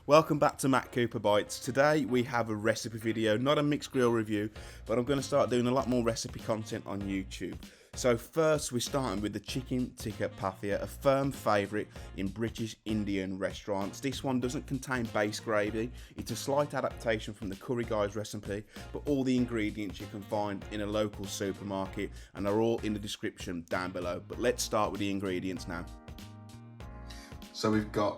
Welcome back to Matt Cooper Bites. Today we have a recipe video, not a mixed grill review, but I'm going to start doing a lot more recipe content on YouTube. So first we're starting with the Chicken Tikka Pathia, a firm favourite in British Indian restaurants. This one doesn't contain base gravy, it's a slight adaptation from the Curry Guy's recipe, but all the ingredients you can find in a local supermarket and are all in the description down below. But let's start with the ingredients now. So we've got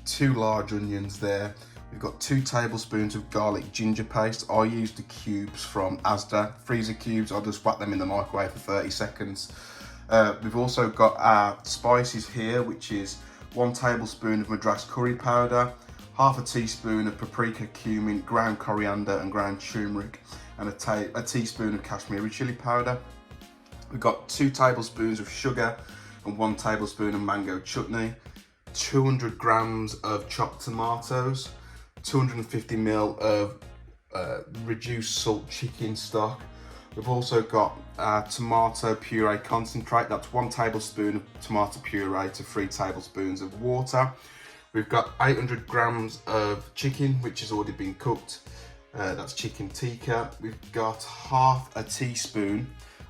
2 large onions there. We've got 2 tablespoons of garlic ginger paste. I use the cubes from Asda, freezer cubes. I'll just whack them in the microwave for 30 seconds. We've also got our spices here, which is 1 tablespoon of madras curry powder, half a teaspoon of paprika, cumin, ground coriander and ground turmeric, and a teaspoon of kashmiri chilli powder. We've got 2 tablespoons of sugar and 1 tablespoon of mango chutney, 200 grams of chopped tomatoes, 250 ml of reduced salt chicken stock. We've also got tomato puree concentrate. That's 1 tablespoon of tomato puree to 3 tablespoons of water. We've got 800 grams of chicken, which has already been cooked. That's chicken tikka. We've got half a teaspoon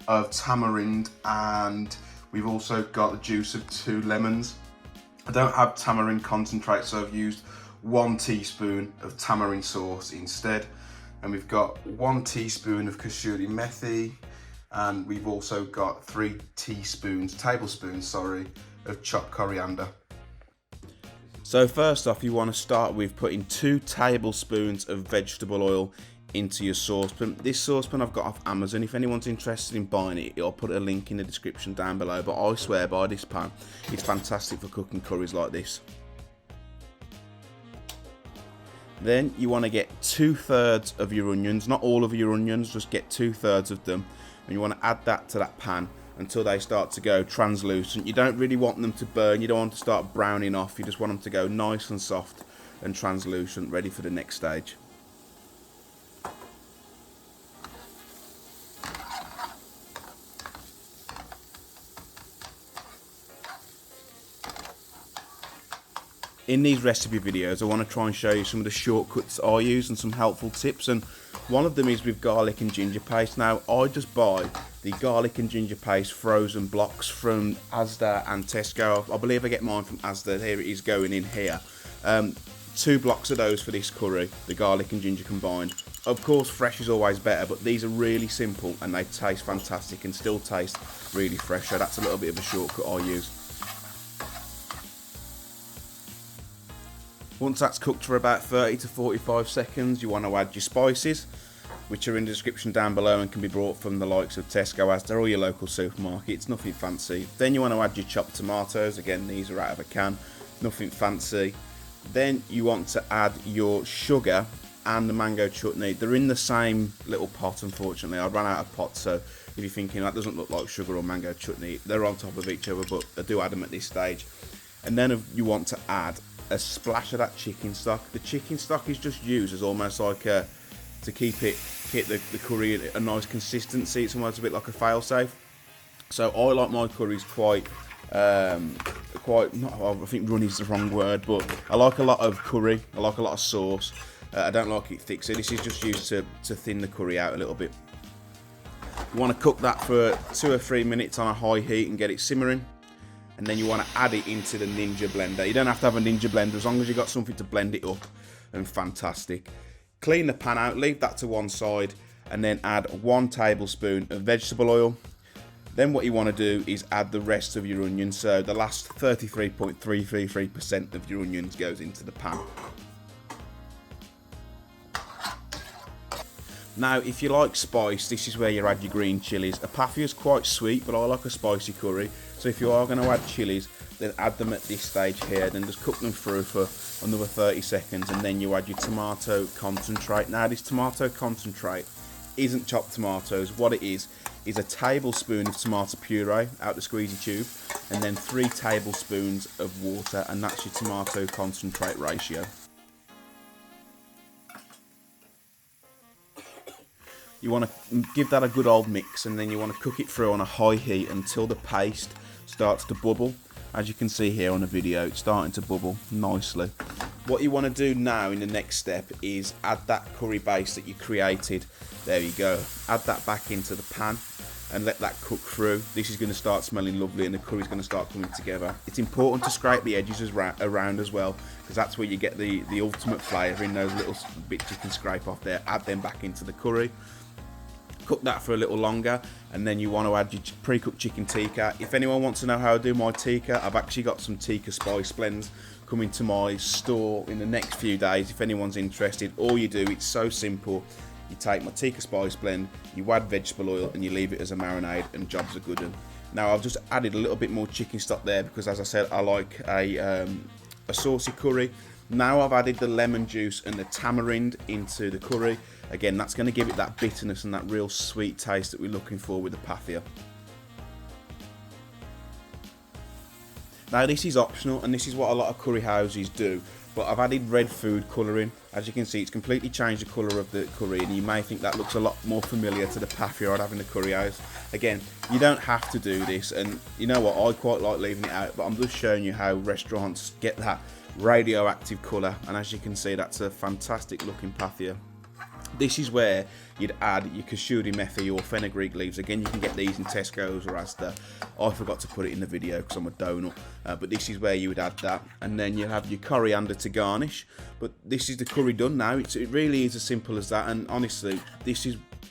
of tamarind, and we've also got the juice of 2 lemons. I don't have tamarind concentrate, so I've used 1 teaspoon of tamarind sauce instead. And we've got 1 teaspoon of kasuri methi, and we've also got 3 tablespoons, of chopped coriander. So first off, you want to start with putting 2 tablespoons of vegetable oil into your saucepan. This saucepan I've got off Amazon. If anyone's interested in buying it, I'll put a link in the description down below, but I swear by this pan. It's fantastic for cooking curries like this. Then you want to get 2/3 of your onions, not all of your onions, just get 2/3 of them, and you want to add that to that pan until they start to go translucent. You don't really want them to burn, you don't want to start browning off, you just want them to go nice and soft and translucent, ready for the next stage. In these recipe videos, I want to try and show you some of the shortcuts I use and some helpful tips, and one of them is with garlic and ginger paste. Now, I just buy the garlic and ginger paste frozen blocks from Asda and Tesco. I believe I get mine from Asda. Here it is going in here. 2 blocks of those for this curry, the garlic and ginger combined. Of course, fresh is always better, but these are really simple and they taste fantastic and still taste really fresh. So that's a little bit of a shortcut I use. Once that's cooked for about 30 to 45 seconds, you want to add your spices, which are in the description down below and can be brought from the likes of Tesco, Asda, or your local supermarket. Nothing fancy. Then you want to add your chopped tomatoes. Again, these are out of a can. Nothing fancy. Then you want to add your sugar and the mango chutney. They're in the same little pot, unfortunately. I ran out of pots, so if you're thinking that doesn't look like sugar or mango chutney, they're on top of each other, but I do add them at this stage. And then you want to add a splash of that chicken stock. The chicken stock is just used as almost like to keep the curry a nice consistency. It's almost a bit like a fail-safe. So I like my curries quite I think runny is the wrong word, but I like a lot of curry. I like a lot of sauce. I don't like it thick, so this is just used to thin the curry out a little bit. You want to cook that for 2 or 3 minutes on a high heat and get it simmering. And then you want to add it into the Ninja blender. You don't have to have a Ninja blender as long as you've got something to blend it up, and fantastic. Clean the pan out, leave that to one side, and then add 1 tablespoon of vegetable oil. Then what you want to do is add the rest of your onions. So the last 33.333% of your onions goes into the pan. Now, if you like spice, this is where you add your green chilies. A pathia is quite sweet, but I like a spicy curry. So if you are going to add chilies, then add them at this stage here. Then just cook them through for another 30 seconds, and then you add your tomato concentrate. Now, this tomato concentrate isn't chopped tomatoes. What it is a tablespoon of tomato puree out the squeezy tube, and then 3 tablespoons of water, and that's your tomato concentrate ratio. You want to give that a good old mix, and then you want to cook it through on a high heat until the paste starts to bubble. As you can see here on the video, it's starting to bubble nicely. What you want to do now in the next step is add that curry base that you created. There you go. Add that back into the pan and let that cook through. This is going to start smelling lovely and the curry's going to start coming together. It's important to scrape the edges around as well, because that's where you get the ultimate flavour in those little bits you can scrape off there. Add them back into the curry. Cook that for a little longer, and then you want to add your pre-cooked chicken tikka. If anyone wants to know how I do my tikka, I've actually got some tikka spice blends coming to my store in the next few days. If anyone's interested, all you do, it's so simple. You take my tikka spice blend, you add vegetable oil, and you leave it as a marinade, and jobs are good. Now I've just added a little bit more chicken stock there because, as I said, I like a saucy curry. Now I've added the lemon juice and the tamarind into the curry. Again, that's going to give it that bitterness and that real sweet taste that we're looking for with the pathia. Now this is optional, and this is what a lot of curry houses do, but I've added red food colouring. As you can see, it's completely changed the colour of the curry, and you may think that looks a lot more familiar to the pathia I'd have in the curry house. Again, you don't have to do this, and you know what, I quite like leaving it out, but I'm just showing you how restaurants get that radioactive colour, and as you can see, that's a fantastic looking pathia. This is where you'd add your kasuri methi or fenugreek leaves. Again, you can get these in Tesco's or Asda. I forgot to put it in the video because I'm a donut, but this is where you would add that, and then you have your coriander to garnish. But this is the curry done now. It really is as simple as that, and honestly,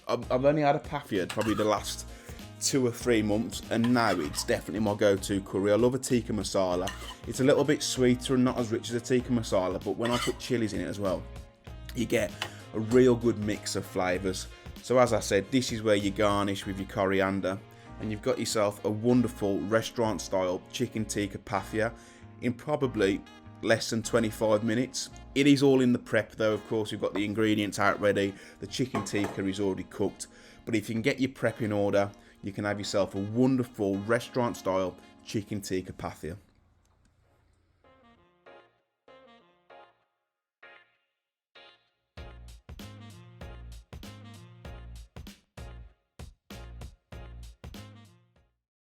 I've only had a pathia probably the last 2 or 3 months, and now it's definitely my go-to curry. I love a tikka masala. It's a little bit sweeter and not as rich as a tikka masala, but when I put chilies in it as well, you get a real good mix of flavours. So as I said, this is where you garnish with your coriander, and you've got yourself a wonderful restaurant style chicken tikka pathia in probably less than 25 minutes. It is all in the prep though, of course. We've got the ingredients out ready, the chicken tikka is already cooked, but if you can get your prep in order, you can have yourself a wonderful restaurant style chicken tikka pathia.